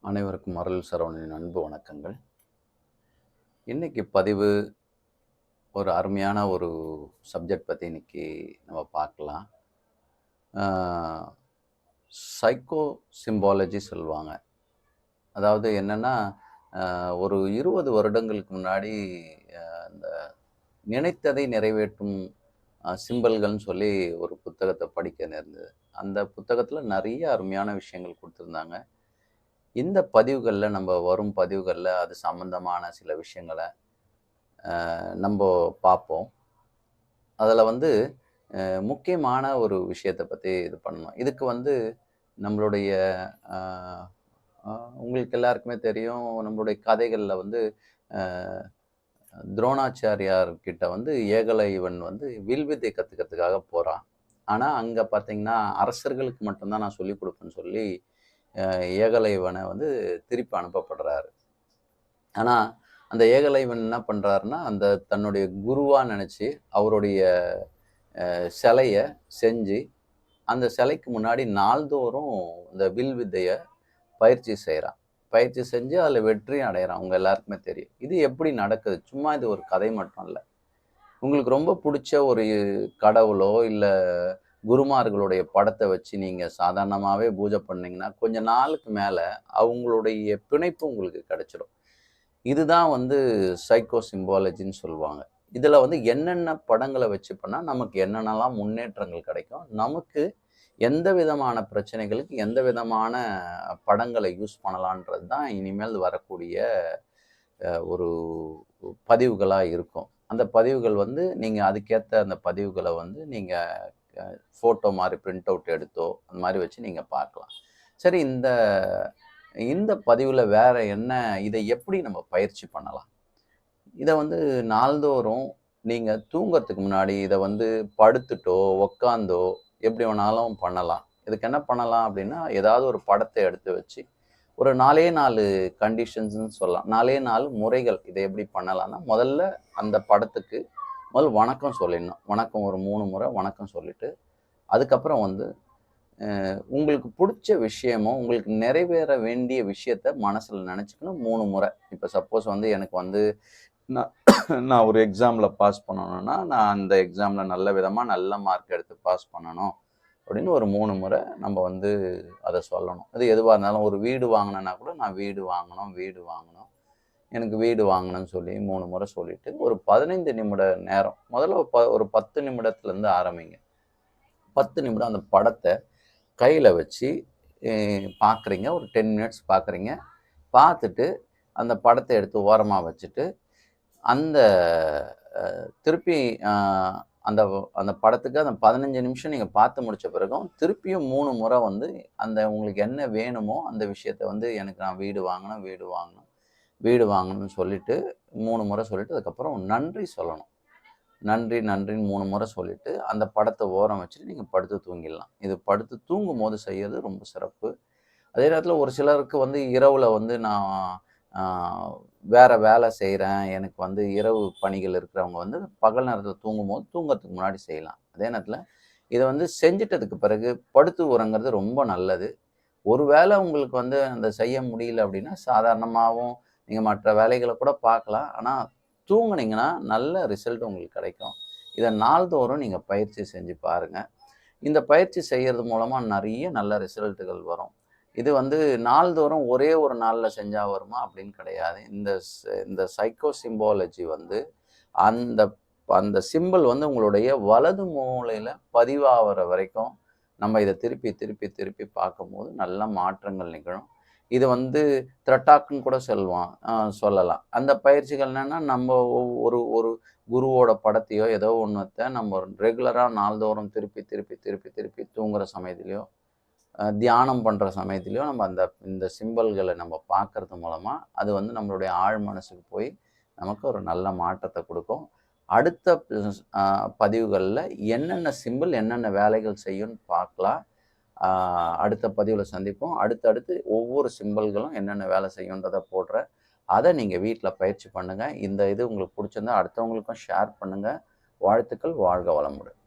அனைவருக்கும் அருள் சரவணனின் அன்பு வணக்கங்கள். இன்னைக்கு பதிவு ஒரு அருமையான ஒரு சப்ஜெக்ட் பற்றி இன்னைக்கு நம்ம பார்க்கலாம். சைக்கோ சிம்பாலஜி சொல்லுவாங்க. அதாவது என்னென்னா, ஒரு 20 வருடங்களுக்கு முன்னாடி இந்த நினைத்ததை நிறைவேற்றும் சிம்பல்கள்னு சொல்லி ஒரு புத்தகத்தை படிக்க நேர்ந்தது. அந்த புத்தகத்தில் நிறைய அருமையான விஷயங்கள் கொடுத்துருந்தாங்க. இந்த பதிவுகளில் நம்ம வரும் பதிவுகளில் அது சம்பந்தமான சில விஷயங்களை நம்ம பார்ப்போம். அதில் வந்து முக்கியமான ஒரு விஷயத்தை பற்றி இது பண்ணணும். இதுக்கு வந்து நம்மளுடைய உங்களுக்கு எல்லாருக்குமே தெரியும், நம்மளுடைய கதைகளில் வந்து துரோணாச்சாரியார் கிட்ட வந்து ஏகலைவன் வந்து வில்வித்தை கற்றுக்கிறதுக்காக போகிறான். ஆனால் அங்கே பார்த்தீங்கன்னா அரசர்களுக்கு மட்டும்தான் நான் சொல்லிக் கொடுப்பேன்னு சொல்லி ஏகலைவனை வந்து திருப்பி அனுப்பப்படுறாரு. ஆனால் அந்த ஏகலைவன் என்ன பண்ணுறாருன்னா, அந்த தன்னுடைய குருவாக நினச்சி அவருடைய சிலையை செஞ்சு அந்த சிலைக்கு முன்னாடி நாள்தோறும் இந்த வில் வித்தையை பயிற்சி செய்கிறான். பயிற்சி செஞ்சு அதில் வெற்றியும் அடைகிறான். அவங்க எல்லாருக்குமே தெரியும். இது எப்படி நடக்குது? சும்மா இது ஒரு கதை மட்டும் இல்லை. உங்களுக்கு ரொம்ப பிடிச்ச ஒரு கடவுளோ இல்லை குருமார்களுடைய படத்தை வச்சு நீங்கள் சாதாரணமாகவே பூஜை பண்ணிங்கன்னா கொஞ்ச நாளுக்கு மேலே அவங்களுடைய பிணைப்பு உங்களுக்கு கிடைச்சிடும். இதுதான் வந்து சைக்கோ சிம்பாலஜின்னு சொல்லுவாங்க. இதில் வந்து என்னென்ன படங்களை வச்சு பண்ணால் நமக்கு என்னென்னலாம் முன்னேற்றங்கள் கிடைக்கும், நமக்கு எந்த விதமான பிரச்சனைகளுக்கு எந்த விதமான படங்களை யூஸ் பண்ணலான்றது தான் இனிமேல் வரக்கூடிய ஒரு பதிவுகளாக இருக்கும். அந்த பதிவுகள் வந்து நீங்கள் அதுக்கேற்ற அந்த பதிவுகளை வந்து நீங்கள் ஃபோட்டோ மாதிரி பிரிண்ட் அவுட் எடுத்தோ அந்த மாதிரி வச்சு நீங்கள் பார்க்கலாம். சரி, இந்த பதிவில் வேறு என்ன, இதை எப்படி நம்ம பயிற்சி பண்ணலாம்? இதை வந்து நாள்தோறும் நீங்கள் தூங்கிறதுக்கு முன்னாடி இதை வந்து படுத்துட்டோ உக்காந்தோ எப்படி வேணாலும் பண்ணலாம். இதுக்கு என்ன பண்ணலாம் அப்படின்னா, ஏதாவது ஒரு படத்தை எடுத்து வச்சு ஒரு 4 கண்டிஷன்ஸ்ன்னு சொல்லலாம். 4 முறைகள் இதை எப்படி பண்ணலாம்னா, முதல்ல அந்த படத்துக்கு வணக்கம் சொல்லிடணும். வணக்கம் ஒரு 3 முறை வணக்கம் சொல்லிட்டு, அதுக்கப்புறம் வந்து உங்களுக்கு பிடிச்ச விஷயமோ உங்களுக்கு நிறைவேற வேண்டிய விஷயத்த மனசில் நினச்சிக்கணும் 3 முறை. இப்போ சப்போஸ் வந்து எனக்கு வந்து நான் ஒரு எக்ஸாமில் பாஸ் பண்ணணும்னா, நான் அந்த எக்ஸாமில் நல்ல விதமாக நல்ல மார்க் எடுத்து பாஸ் பண்ணணும் அப்படின்னு ஒரு 3 முறை நம்ம வந்து அதை சொல்லணும். அது எதுவாக இருந்தாலும், ஒரு வீடு வாங்கினேன்னா கூட நான் வீடு வாங்கணும், எனக்கு வீடு வாங்கணும்னு சொல்லி 3 முறை சொல்லிவிட்டு ஒரு 15 நிமிட நேரம், முதல்ல ஒரு 10 நிமிடத்துலேருந்து ஆரம்பிங்க. 10 நிமிடம் அந்த படத்தை கையில் வச்சு பார்க்குறீங்க. ஒரு 10 மினிட்ஸ் பார்க்குறீங்க. பார்த்துட்டு அந்த படத்தை எடுத்து ஓரமாக வச்சுட்டு அந்த திருப்பி அந்த அந்த படத்துக்கு அந்த 15 நிமிஷம் நீங்கள் பார்த்து முடித்த பிறகும் திருப்பியும் 3 முறை வந்து அந்த உங்களுக்கு என்ன வேணுமோ அந்த விஷயத்த வந்து எனக்கு நான் வீடு வாங்கணும்னு சொல்லிவிட்டு 3 முறை சொல்லிவிட்டு அதுக்கப்புறம் நன்றி சொல்லணும். நன்றின்னு 3 முறை சொல்லிவிட்டு அந்த படத்தை ஓரம் வச்சுட்டு நீங்கள் படுத்து தூங்கிடலாம். இது படுத்து தூங்கும் போது செய்யறது ரொம்ப சிறப்பு. அதே நேரத்தில் ஒரு சிலருக்கு வந்து இரவில் வந்து நான் வேறு வேலை செய்கிறேன், எனக்கு வந்து இரவு பணிகள் இருக்கிறவங்க வந்து பகல் நேரத்தில் தூங்கும்போது தூங்கிறதுக்கு முன்னாடி செய்யலாம். அதே நேரத்தில் இதை வந்து செஞ்சிட்டதுக்கு பிறகு படுத்து உறங்கிறது ரொம்ப நல்லது. ஒரு வேளை உங்களுக்கு வந்து அந்த செய்ய முடியல அப்படின்னா சாதாரணமாகவும் நீங்கள் மற்ற வேலைகளை கூட பார்க்கலாம். ஆனால் தூங்குனீங்கன்னா நல்ல ரிசல்ட் உங்களுக்கு கிடைக்கும். இதை நாள்தோறும் நீங்கள் பயிற்சி செஞ்சு பாருங்கள். இந்த பயிற்சி செய்கிறது மூலமாக நிறைய நல்ல ரிசல்ட்டுகள் வரும். இது வந்து நாள்தோறும் ஒரே ஒரு நாளில் செஞ்சால் வருமா அப்படின்னு கிடையாது. இந்த சைக்கோ சிம்பாலஜி வந்து அந்த அந்த சிம்பிள் வந்து உங்களுடைய வலது மூலையில் பதிவாகிற வரைக்கும் நம்ம இதை திருப்பி திருப்பி திருப்பி பார்க்கும்போது நல்ல மாற்றங்கள் நிகழும். இது வந்து த்ரெட்டாக்குன்னு கூட சொல்லலாம். அந்த பயிற்சிகள் என்னென்னா, நம்ம ஒரு ஒரு குருவோட படத்தையோ ஏதோ ஒன்றத்தை நம்ம ரெகுலராக நாள்தோறும் திருப்பி திருப்பி திருப்பி திருப்பி தூங்குகிற சமயத்துலேயோ தியானம் பண்ணுற சமயத்துலேயோ நம்ம இந்த சிம்பல்களை நம்ம பார்க்கறது மூலமாக அது வந்து நம்மளுடைய ஆழ் மனசுக்கு போய் நமக்கு ஒரு நல்ல மாற்றத்தை கொடுக்கும். அடுத்த பதிவுகளில் என்னென்ன சிம்பிள் என்னென்ன வேலைகள் செய்யும்னு பார்க்கலாம். அடுத்த பதிவில் சந்திப்போம். அடுத்தடுத்து ஒவ்வொரு சிம்பல்களும் என்னென்ன வேலை செய்யுன்றதை போடுறேன். அதை நீங்கள் வீட்டில் பயிற்சி பண்ணுங்கள். இந்த இது உங்களுக்கு பிடிச்சிருந்தா அடுத்தவங்களுக்கும் ஷேர் பண்ணுங்கள். வாழ்த்துக்கள். வாழ்க வளமுடன்.